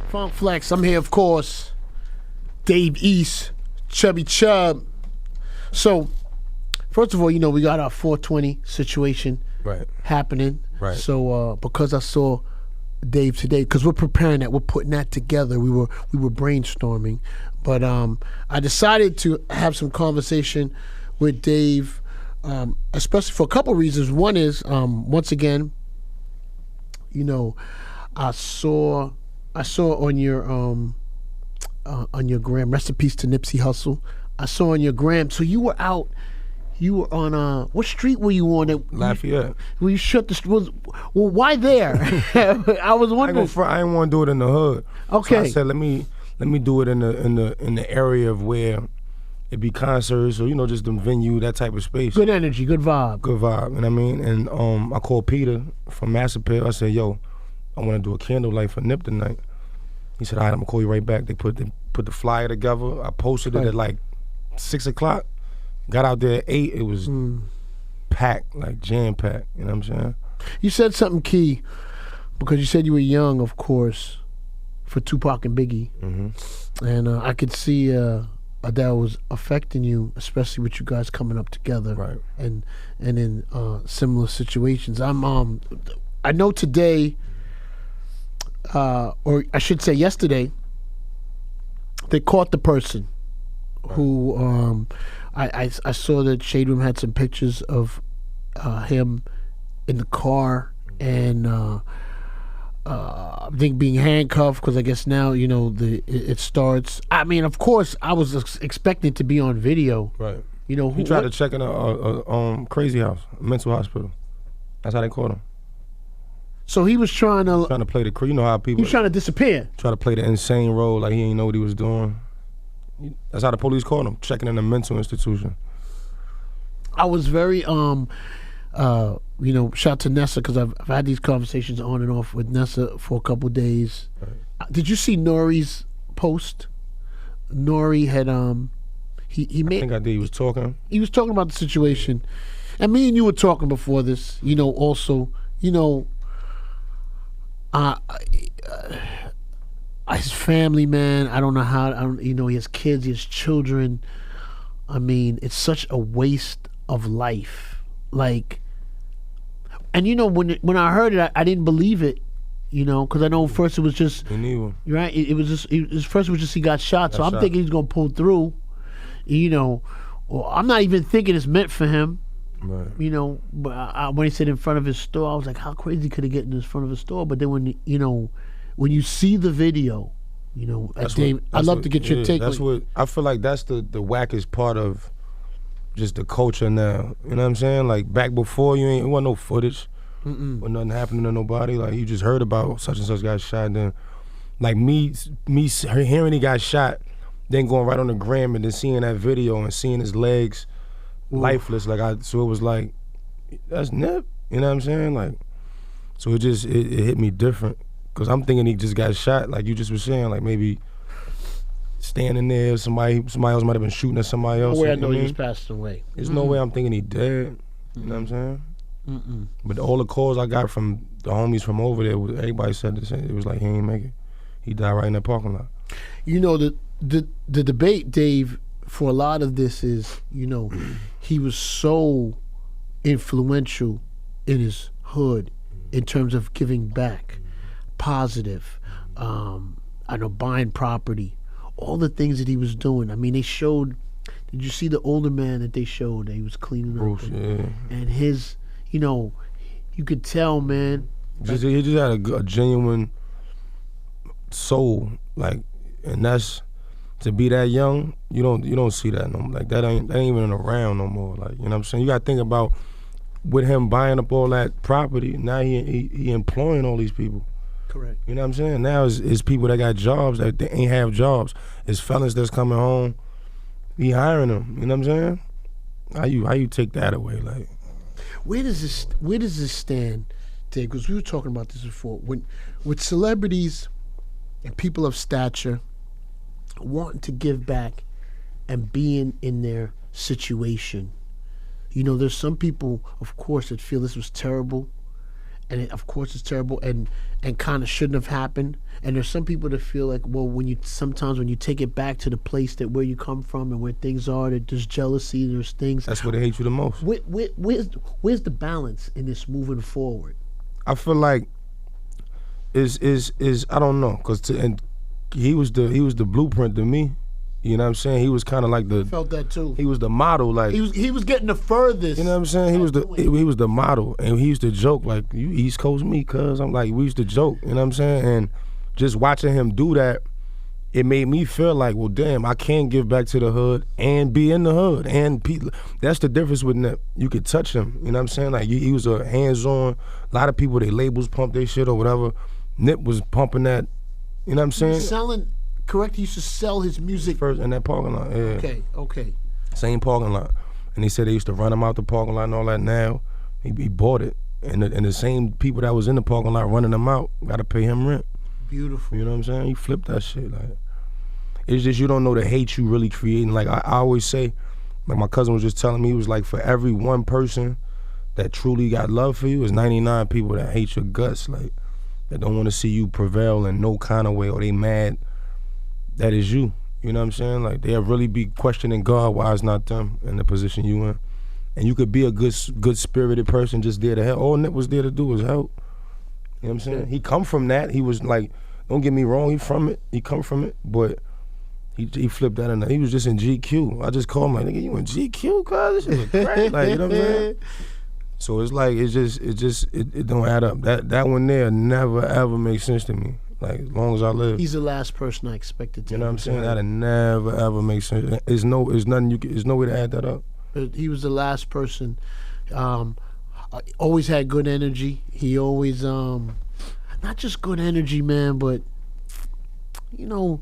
Funk Flex, I'm here, of course. Dave East, Chubby Chub. So, first of all, you know, we got our 420 situation happening. Right. So, because I saw Dave today, because we're preparing that, we're putting that together. We were brainstorming, but I decided to have some conversation with Dave, especially for a couple reasons. One is, once again, you know, I saw on your gram, rest in peace to Nipsey Hussle. I saw on your gram, so you were out. You were on what street were you on? Lafayette. Well, you shut the well, why there? I was wondering. I didn't want to do it in the hood. Okay. So I said, let me do it in the area of where it be concerts or, you know, just the venue, that type of space. Good energy, good vibe. Good vibe, you know what I mean? And I called Peter from Massapel. I said, yo, I want to do a candlelight for Nip tonight. He said, all right, I'm gonna call you right back. They put the flyer together. I posted it at like 6 o'clock. Got out there at 8. It was packed, like jam packed. You know what I'm saying? You said something key because you said you were young, of course, for Tupac and Biggie, and I could see that was affecting you, especially with you guys coming up together, right? And in similar situations. I know today. Or I should say yesterday, they caught the person who I saw that Shade Room had some pictures of him in the car and I think being handcuffed because I guess now, you know, it starts. I mean, of course, I was expecting to be on video. Right. You know, he tried to check in a crazy house, a mental hospital. That's how they caught him. So he was trying to play the, you know how people. He was trying to disappear. Try to play the insane role, like he ain't know what he was doing. That's how the police caught him, checking in a mental institution. I was very, you know, shout to Nessa because I've had these conversations on and off with Nessa for a couple days. Right. Did you see Nori's post? Nori had he made. I think I did. He was talking. He was talking about the situation, and me and you were talking before this. You know, also, you know. His family, man, I don't know how, you know, he has kids, he has children. I mean, it's such a waste of life. Like, and you know, when I heard it, I didn't believe it, you know, because I know first it was just, right, it was just, first it was just he got shot, so I'm thinking he's going to pull through, you know, well, I'm not even thinking it's meant for him. Right. You know, but when he said in front of his store, I was like, how crazy could he get in front of his store? But then when you see the video, you know, Dave, I'd love to get your take. That's what I feel like. That's the wackest part of just the culture now. You know what I'm saying? Like back before, it wasn't no footage, when nothing happening to nobody. Like you just heard about such and such got shot. Then, like me hearing he got shot, then going right on the gram and then seeing that video and seeing his legs. Lifeless, so it was like, that's Nip, you know what I'm saying? Like, so it hit me different, because I'm thinking he just got shot, like you just were saying, like maybe standing there, somebody else might have been shooting at somebody else. No way I know he was passed away. There's no way I'm thinking he dead, you know what I'm saying? But all the calls I got from the homies from over there, everybody said the same. It was like, he ain't make it. He died right in that parking lot. You know, the debate, Dave, for a lot of this is, you know, he was so influential in his hood in terms of giving back, positive, I know, buying property, all the things that he was doing. I mean, they showed, did you see the older man that they showed that he was cleaning Bruce, up? And his, you know, you could tell, man. He just had a genuine soul, like, and that's, to be that young, you don't see that no more. Like that ain't even around no more. Like, you know what I'm saying? You gotta think about with him buying up all that property, now he employing all these people. Correct. You know what I'm saying? Now it's people that got jobs that they ain't have jobs. It's fellas that's coming home, he hiring them. You know what I'm saying? How you take that away? Like, where does this stand, Dave? Because we were talking about this before. With celebrities and people of stature wanting to give back and being in their situation, you know, there's some people, of course, that feel this was terrible, and of course it's terrible and kind of shouldn't have happened. And there's some people that feel like, well, when you take it back to the place that where you come from and where things are, that there's jealousy, there's things. That's where they hate you the most. Where's the balance in this moving forward? I feel like is I don't know, and he was the blueprint to me. You know what I'm saying? He was kind of like I felt that too. He was the model, like he was getting the furthest. You know what I'm saying? He was the model, and he used to joke like, "You East Coast me, cuz." I'm like, we used to joke. You know what I'm saying? And just watching him do that, it made me feel like, well, damn, I can give back to the hood and be in the hood. And that's the difference with Nip. You could touch him. You know what I'm saying? Like he was a hands-on. A lot of people, they labels pump their shit or whatever. Nip was pumping that. You know what I'm saying? Selling. Correct. He used to sell his music first in that parking lot. Yeah. Okay. Same parking lot. And he said they used to run him out the parking lot and all that. Now he bought it, and the same people that was in the parking lot running him out got to pay him rent. Beautiful. You know what I'm saying? He flipped that shit. Like, it's just you don't know the hate you really creating. Like I always say, like my cousin was just telling me, he was like, for every one person that truly got love for you, is 99 people that hate your guts. Like that don't want to see you prevail in no kind of way, or they mad. That is you. You know what I'm saying? Like they'll really be questioning God why it's not them in the position you in. And you could be a good spirited person just there to help. All Nip was there to do was help. You know what I'm saying? He come from that. He was like, don't get me wrong, he from it. He come from it, but he flipped that in there. He was just in GQ. I just called him like, nigga, you in GQ, cuz? This shit was crazy. Like, you know what I'm saying? So it's like, it don't add up. That one there never ever makes sense to me. Like, as long as I live. He's the last person I expected to. You know what I'm saying? That'll never ever make sense. There's no way to add that up. He was the last person. Always had good energy. He always, not just good energy, man, but, you know,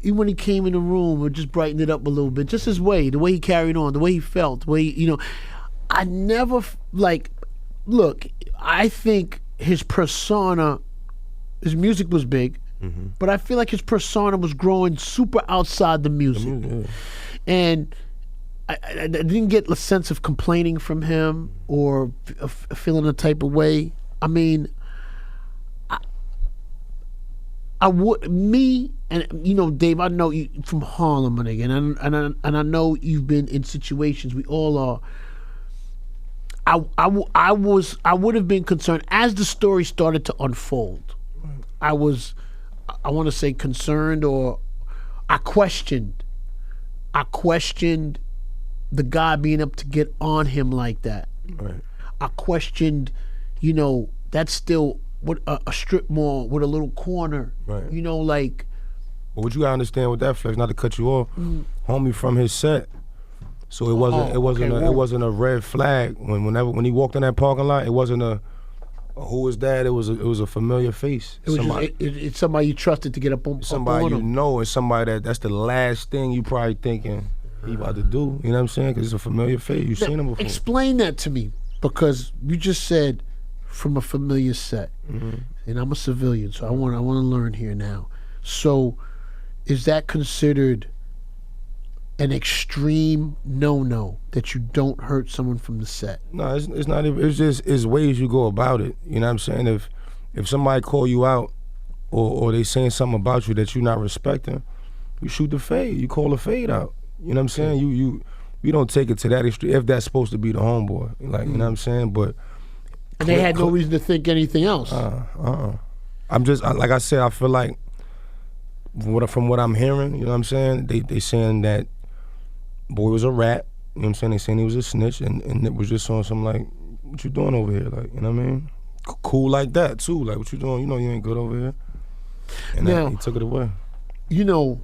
even when he came in the room, it just brightened it up a little bit. Just his way, the way he carried on, the way he felt, the way, you know. I never, look, I think his persona, his music was big, but I feel like his persona was growing super outside the music. And I didn't get a sense of complaining from him or feeling a type of way. I mean, I would, me, and you know, Dave, I know you from Harlem, my nigga, and I know you've been in situations, we all are. I would have been concerned as the story started to unfold. I want to say concerned, or I questioned the guy being up to get on him like that. Right. I questioned, you know, that's still what a strip mall with a little corner. Right. You know, like. But what you gotta understand with that, Flex, not to cut you off, homie from his set. So it wasn't a red flag when he walked in that parking lot. It wasn't a who was that? It was a familiar face. It was it's somebody you trusted to get up on. Somebody up on you know, and somebody that's the last thing you probably thinking he about to do. You know what I'm saying? Because it's a familiar face. You've seen him before. Explain that to me, because you just said from a familiar set, and I'm a civilian, so I want to learn here now. So, is that considered an extreme no that you don't hurt someone from the set? No, it's not even. It's ways you go about it. You know what I'm saying? If somebody call you out, or they saying something about you that you're not respecting, you shoot the fade. You call the fade out. You know what I'm saying? You don't take it to that extreme if that's supposed to be the homeboy. Like, you know what I'm saying? But and they had no reason to think anything else. I'm just like I said. I feel like from what I'm hearing, you know what I'm saying? They saying that boy was a rat. You know what I'm saying? They saying he was a snitch, and it was just on some like, what you doing over here? Like, you know what I mean? Cool like that too. Like, what you doing? You know you ain't good over here. And now, he took it away. You know,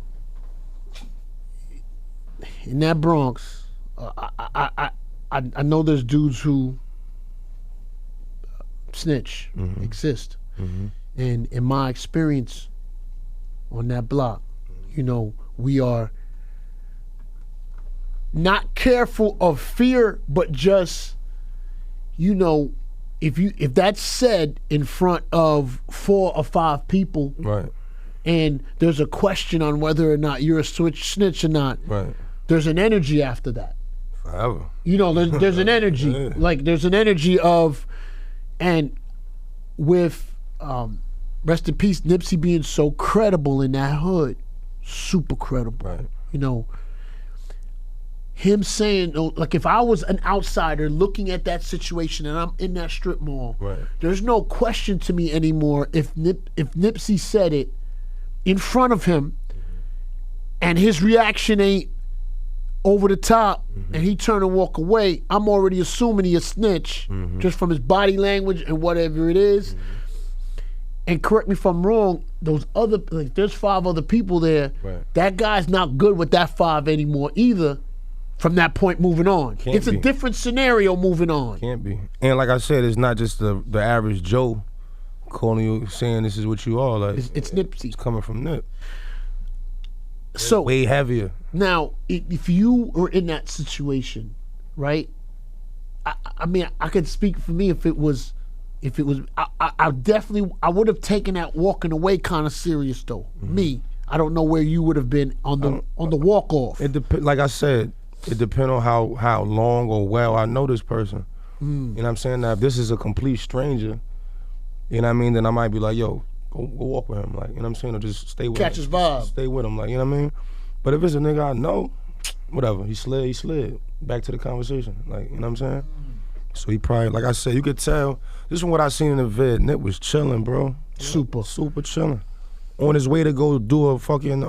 in that Bronx, I know there's dudes who snitch, exist. And in my experience on that block, you know, we are not careful of fear, but just, you know, if that's said in front of 4 or 5 people, right, and there's a question on whether or not you're a snitch or not, right, there's an energy after that. Forever. You know, there's an energy. Yeah. Like, there's an energy of, And with rest in peace, Nipsey being so credible in that hood, super credible. Right. You know, him saying, like, if I was an outsider looking at that situation and I'm in that strip mall, Right. there's no question to me anymore if Nipsey said it in front of him and his reaction ain't over the top and he turn and walk away, I'm already assuming he a snitch just from his body language and whatever it is. And correct me if I'm wrong, those other, like, there's 5 other people there. Right. That guy's not good with that 5 anymore either from that point moving on. It's a different scenario moving on. Can't be. And like I said, it's not just the average Joe calling you, saying this is what you are. Like, It's Nipsey. It's coming from Nip. So way heavier. Now, if you were in that situation, right? I mean, I could speak for me if it was, I definitely, I would have taken that walking away kind of serious though. Me, I don't know where you would have been on the walk off. Like I said, it depends on how long or well I know this person. You know what I'm saying? Now, if this is a complete stranger, you know what I mean, then I might be like, yo, go walk with him, like, you know what I'm saying, or just stay with him. Catch his vibe. Stay with him, like, you know what I mean? But if it's a nigga I know, whatever, he slid. Back to the conversation, like, you know what I'm saying? So he probably, like I said, you could tell, this is what I seen in the vid, Nip was chilling, bro. Super chilling. On his way to go do a fucking,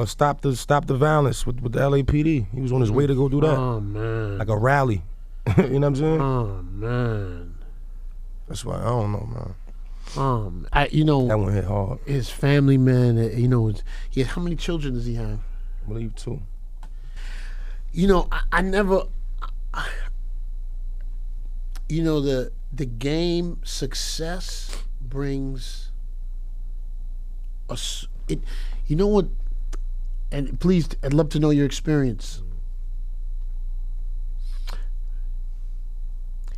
stop the violence with the LAPD. He was on his way to go do that. Oh, man. Like a rally. You know what I'm saying? Oh, man. That's why, I don't know, man. You know, that one hit hard. His family, man, you know, how many children does he have? I believe 2. You know, I never, you know, the game success brings us, you know what, and please, I'd love to know your experience.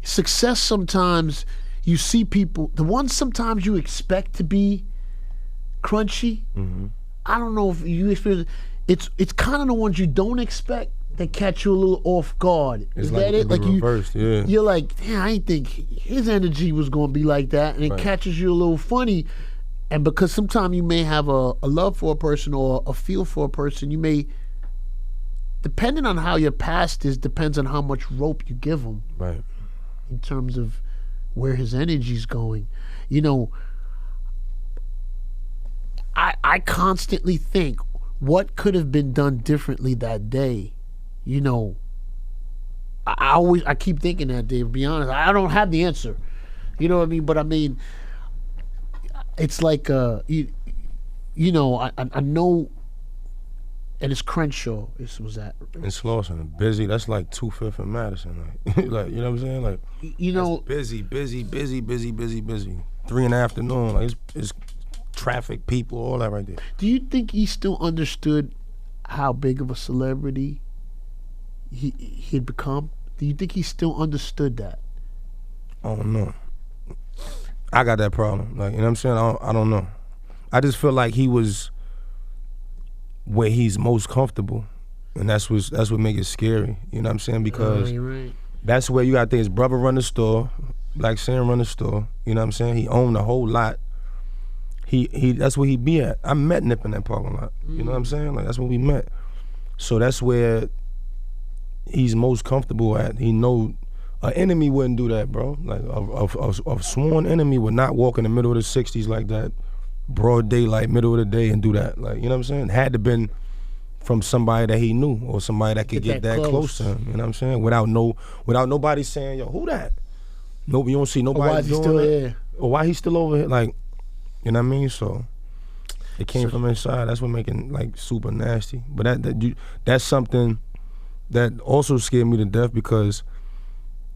Success sometimes, you see people, the ones sometimes you expect to be crunchy, I don't know if you experience it's kind of the ones you don't expect that catch you a little off guard. Is that it? Like reversed, you're like, damn, I didn't think his energy was gonna be like that, and it catches you a little funny. And because sometimes you may have a love for a person or a feel for a person, you may, depending on how your past is, depends on how much rope you give them. Right. In terms of where his energy's going. You know, I constantly think, what could have been done differently that day? You know, I keep thinking that, Dave, to be honest. I don't have the answer. You know what I mean? But I mean, it's like, you know, I know, and it's Crenshaw. This was that. It's Lawson, busy. That's like 2/5 in Madison. Like, like, you know what I'm saying? Like, you know, busy. 3 in the afternoon. Like, it's traffic, people, all that right there. Do you think he still understood how big of a celebrity he'd become? Do you think he still understood that? I don't know. I got that problem. Like, you know what I'm saying? I don't know. I just feel like he was where he's most comfortable, and that's what make it scary. You know what I'm saying? Because you're right. That's where you got to think his brother run the store, Black Sam run the store. You know what I'm saying? He owned a whole lot. He that's where he be at. I met Nip in that parking lot. You know what I'm saying? Like, that's where we met. So that's where he's most comfortable at. He know an enemy wouldn't do that, bro. Like a sworn enemy would not walk in the middle of the 60s like that, broad daylight, middle of the day, and do that. Like, you know what I'm saying? Had to been from somebody that he knew or somebody that could get that close to him. You know what I'm saying? Without nobody saying, yo, who that? No, you don't see nobody. Or why is he still here? Or why he still over here? Like, you know what I mean? So it came from inside. That's what making like super nasty. But that's something that also scared me to death, because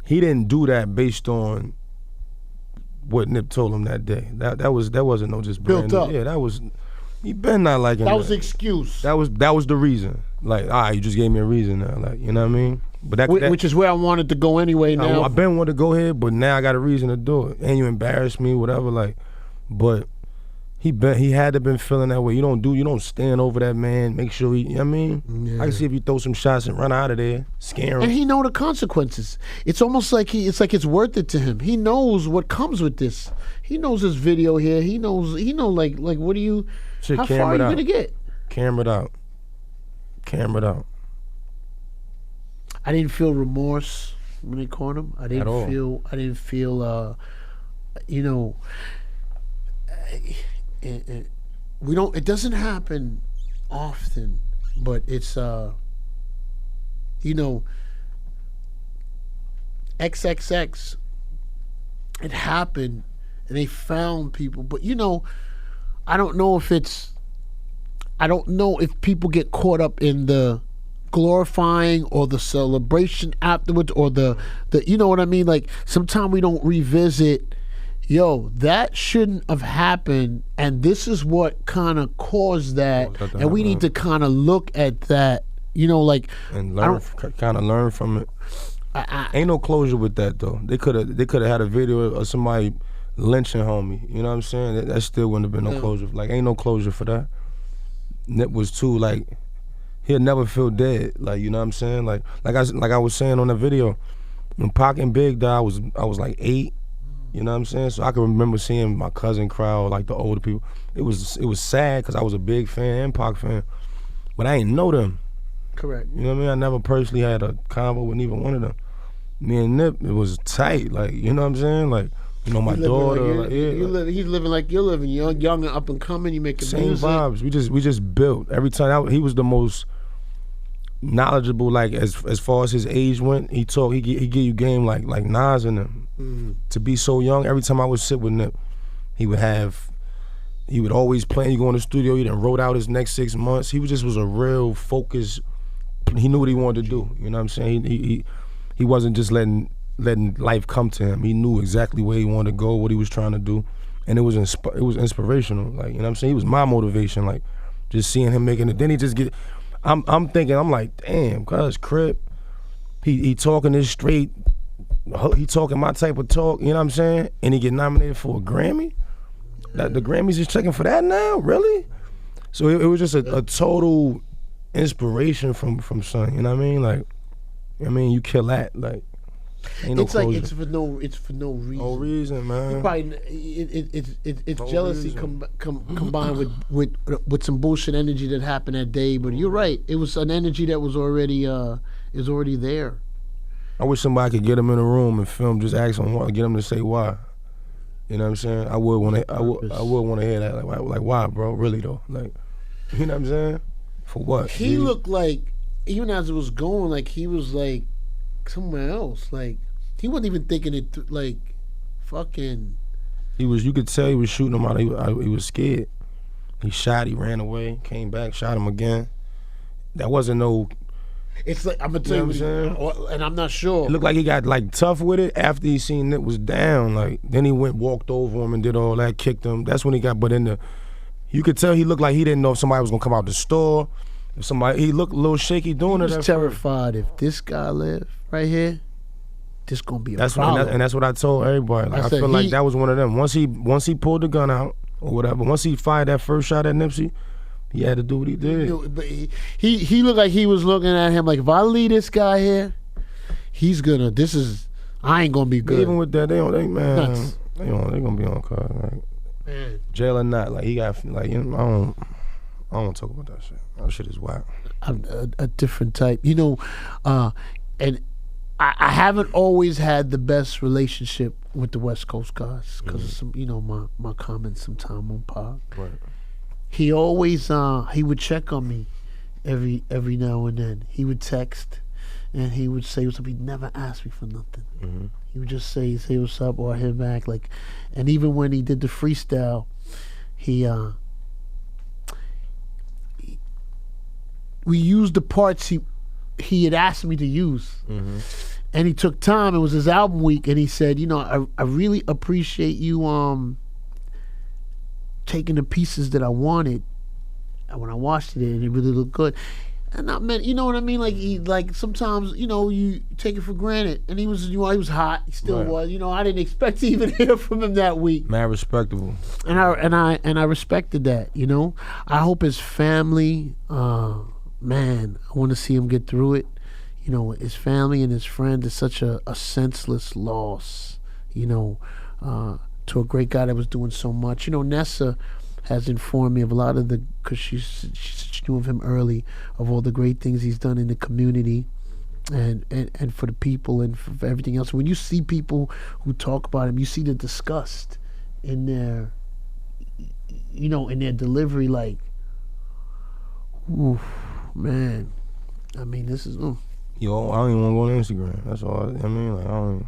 he didn't do that based on what Nip told him that day. That wasn't no just built up. Yeah, that was, he been not liking that. That was the excuse. That was the reason. Like, all right, you just gave me a reason now. Like, you know what I mean? But which is where I wanted to go anyway now. I wanted to go here, but now I got a reason to do it. And you embarrassed me, whatever. Like, but he had to been feeling that way. You don't stand over that man. Make sure he. You know what I mean, Yeah. I can see if you throw some shots and run out of there, scare him. And he know the consequences. It's almost like it's worth it to him. He knows what comes with this. He knows this video here. He knows like what do you? Shit, how far are you gonna get? Camera it out. Camera it out. I didn't feel remorse when they caught him. I didn't feel. You know. We don't. It doesn't happen often, but it's you know, XXX. It happened, and they found people. But you know, I don't know if people get caught up in the glorifying or the celebration afterwards, or the you know what I mean. Like sometimes we don't revisit. Yo, that shouldn't have happened, and this is what kind of caused that, and we need to kind of look at that, you know, like and kind of learn from it. Ain't no closure with that though. They could have had a video of somebody lynching homie. You know what I'm saying? That still wouldn't have been no closure. Like ain't no closure for that. Nip was too like he'll never feel dead. Like you know what I'm saying? Like I was saying on the video, when Pac and Big died, I was like 8. You know what I'm saying? So I can remember seeing my cousin cry, or like the older people. It was sad because I was a big fan and Pac fan, but I ain't know them. Correct. You know what I mean? I never personally had a convo with neither one of them. Me and Nip, it was tight. Like you know what I'm saying? Like you know my daughter. He's living like you're living. You're young and up and coming. You making same music. vibes. We just built every time. He was the most knowledgeable. Like as far as his age went, he give you game like Nas and them. Mm-hmm. To be so young, every time I would sit with Nip, he would always plan. You go in the studio, he done wrote out his next 6 months. He was a real focused. He knew what he wanted to do. You know what I'm saying? He wasn't just letting life come to him. He knew exactly where he wanted to go, what he was trying to do, and it was inspirational. Like you know what I'm saying? He was my motivation. Like just seeing him making it. Then he just get. I'm thinking. I'm like, damn, cuz Crip. He talking this straight. He talking my type of talk, you know what I'm saying? And he get nominated for a Grammy? The Grammys is checking for that now? Really? So it was just a total inspiration from son, you know what I mean? Like, I mean, you kill that, like, ain't no closure. It's for no reason. No reason, man. It's no jealousy combined with some bullshit energy that happened that day. But you're right. It was an energy that was already there. I wish somebody could get him in a room and film, just ask him why, get him to say why. You know what I'm saying? I would want to hear that. Like why, bro? Really though? Like, you know what I'm saying? For what? He looked like, even as it was going, like he was like somewhere else. Like he wasn't even thinking it. Like fucking. He was. You could tell he was shooting him out. He was scared. He shot. He ran away. Came back. Shot him again. That wasn't no. It's like I'm gonna tell you, and I'm not sure. It looked like he got like tough with it after he seen Nip was down. Like then he walked over him and did all that, kicked him. That's when he got. But you could tell he looked like he didn't know if somebody was gonna come out the store. If he looked a little shaky doing it. He was terrified. If this guy lived right here, this gonna be a problem. And that's what I told everybody. Like, I feel like that was one of them. Once he pulled the gun out or whatever. Once he fired that first shot at Nipsey. He had to do what he did. But he looked like he was looking at him like, if I leave this guy here, I ain't gonna be good. Even with that, they gonna be on card. Like, man. Jail or not, like he got like I don't want to talk about that shit. That shit is wild. A different type, you know, and I haven't always had the best relationship with the West Coast guys because of some, you know, my comments sometime on Pac. Right. He always he would check on me every now and then. He would text and he would say what's up. He'd never ask me for nothing. Mm-hmm. He would just say what's up or hit back. Like, and even when he did the freestyle, we used the parts he had asked me to use. Mm-hmm. And he took time. It was his album week, and he said, you know, I really appreciate you taking the pieces that I wanted, and when I watched it really looked good. And not many, you know what I mean? Like sometimes, you take it for granted. And he was, he was hot. He still was. I didn't expect to even hear from him that week. Man, respectable. And I respected that. I hope his family. Man, I want to see him get through it. His family and his friends is such a senseless loss. To a great guy that was doing so much. Nessa has informed me of a lot of because she knew of him early, of all the great things he's done in the community and for the people and for everything else. When you see people who talk about him, you see the disgust in their, in their delivery, like, oof, man. I mean, this is, Yo, I don't even want to go on Instagram. That's all. I mean, like, I don't.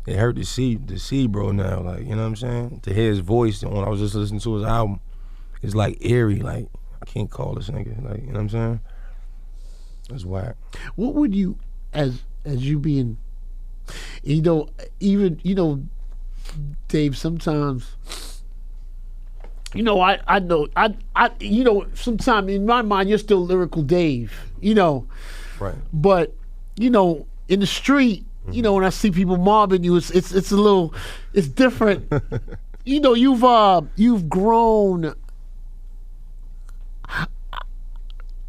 It hurt to see bro now, like, you know what I'm saying? To hear his voice when I was just listening to his album, it's like eerie, like, I can't call this nigga, like, you know what I'm saying? It's whack. What would you, as you being, even, Dave, sometimes, I know, sometimes in my mind, you're still lyrical Dave, Right. But, in the street, when I see people mobbing you, it's a little, it's different. You've grown.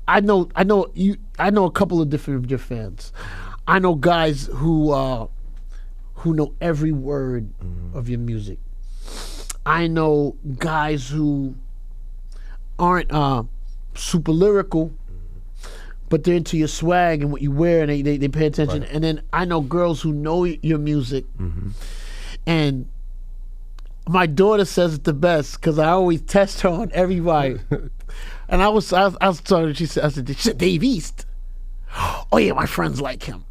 I know a couple of different of your fans. I know guys who know every word of your music. I know guys who aren't super lyrical, but they're into your swag and what you wear, and they pay attention. Right. And then I know girls who know your music, and my daughter says it the best because I always test her on everybody. And I was talking. She said, Dave East. Oh yeah, my friends like him.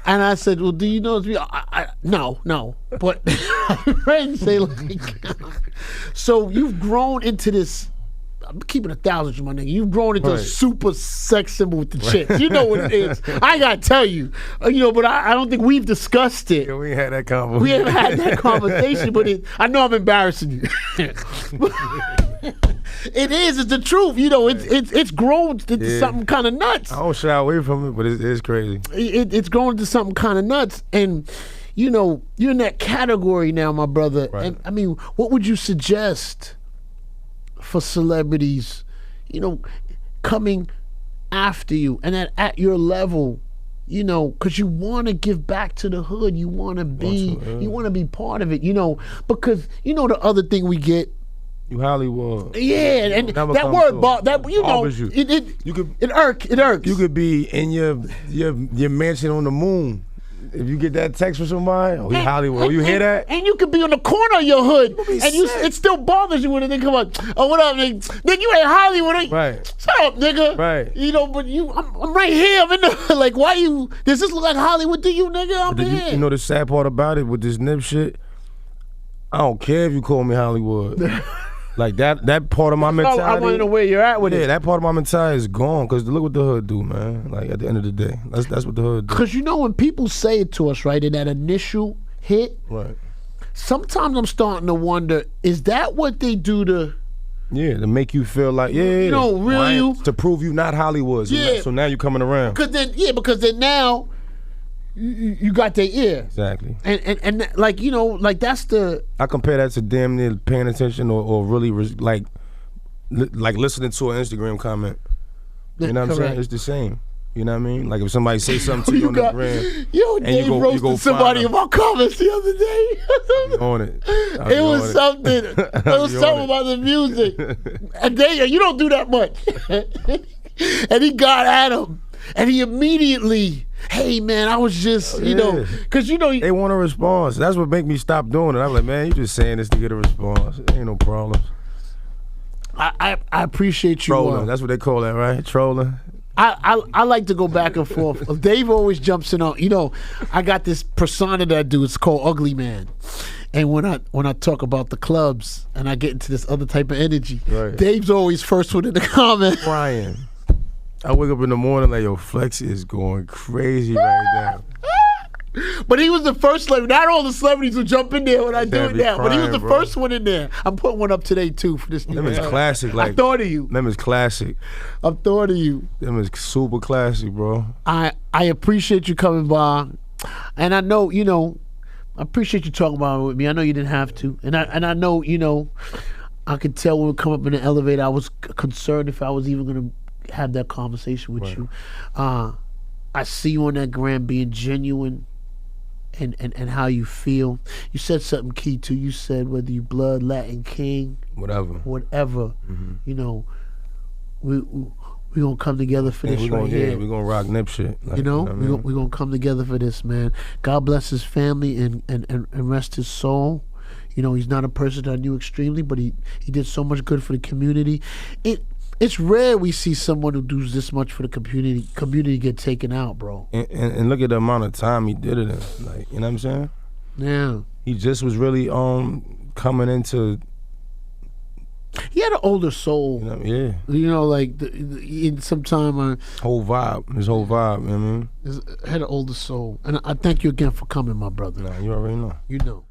And I said, well, do you know? No, but my friends say like him. So you've grown into this. I'm keeping 1,000, my nigga. You've grown into a super sex symbol with the chicks. You know what it is. I gotta tell you, but I don't think we've discussed it. Yeah, we had that conversation. We haven't had that conversation, but I know I'm embarrassing you. It is. It's the truth. It's grown into something kind of nuts. I don't shy away from it, but it's crazy. It's grown into something kind of nuts, and you're in that category now, my brother. Right. And I mean, what would you suggest for celebrities, coming after you and at your level, because you want to give back to the hood, you want to be part of it, because the other thing we get. You Hollywood. Yeah, and that word, it irks. You could be in your mansion on the moon. If you get that text from somebody, he Hollywood. You hear that? And you could be on the corner of your hood, and it still bothers you when they come up. Oh, what up, nigga? Then you ain't Hollywood. Right. Shut up, nigga. Right. But I'm right here. I'm in the like. Why you? Does this look like Hollywood to you, nigga? I'm here. You know the sad part about it with this Nip shit? I don't care if you call me Hollywood. Like that part of my mentality. I want to know where you're at with it. Yeah, that part of my mentality is gone. Cause look what the hood do, man. Like at the end of the day, that's what the hood do. Cause when people say it to us, right, in that initial hit, right. Sometimes I'm starting to wonder: is that what they do to? Yeah, to make you feel like really to prove you not Hollywood. So now you're coming around. Because then now. You got their ear. Exactly. And like that's the. I compare that to damn near paying attention or really like listening to an Instagram comment. You know what I'm saying? It's the same. You know what I mean? Like if somebody say something to you on the gram. Dave roasted somebody in my comments the other day. On it. It was something. It was something about the music. And you don't do that much. And he got at him. And he immediately, hey man, I was just, because they want a response. That's what make me stop doing it. I'm like, man, you just saying this to get a response. It ain't no problem. I appreciate you. Trolling. That's what they call that, right? Trolling. I like to go back and forth. Dave always jumps in on. I got this persona that I do. It's called Ugly Man. And when I talk about the clubs and I get into this other type of energy, right. Dave's always first one in the comments. Crying. I wake up in the morning like, yo, Flex is going crazy right now. But he was the first celebrity. Not all the celebrities will jump in there when I do it now. But he was the first one in there. I'm putting one up today too for this. Them is classic. Like, I thought of you. Them is classic. I thought of you. Them is super classic, bro. I appreciate you coming by, and I know I appreciate you talking about it with me. I know you didn't have to, and I know I could tell when we come up in the elevator. I was concerned if I was even gonna have that conversation with you. I see you on that gram being genuine. And how you feel. You said something key too. You said whether you blood, Latin King, whatever. Mm-hmm. We gonna come together for this right here. We gonna rock Nip shit. Like, we gonna come together for this, man. God bless his family and rest his soul. He's not a person that I knew extremely, but he did so much good for the community. It's rare we see someone who does this much for the community get taken out, bro. And look at the amount of time he did it in. Like, you know what I'm saying? Yeah. He just was really coming into. He had an older soul. Yeah. Like in some time. His whole vibe, you know what I mean? Had an older soul. And I thank you again for coming, my brother. Nah, you already know. You know.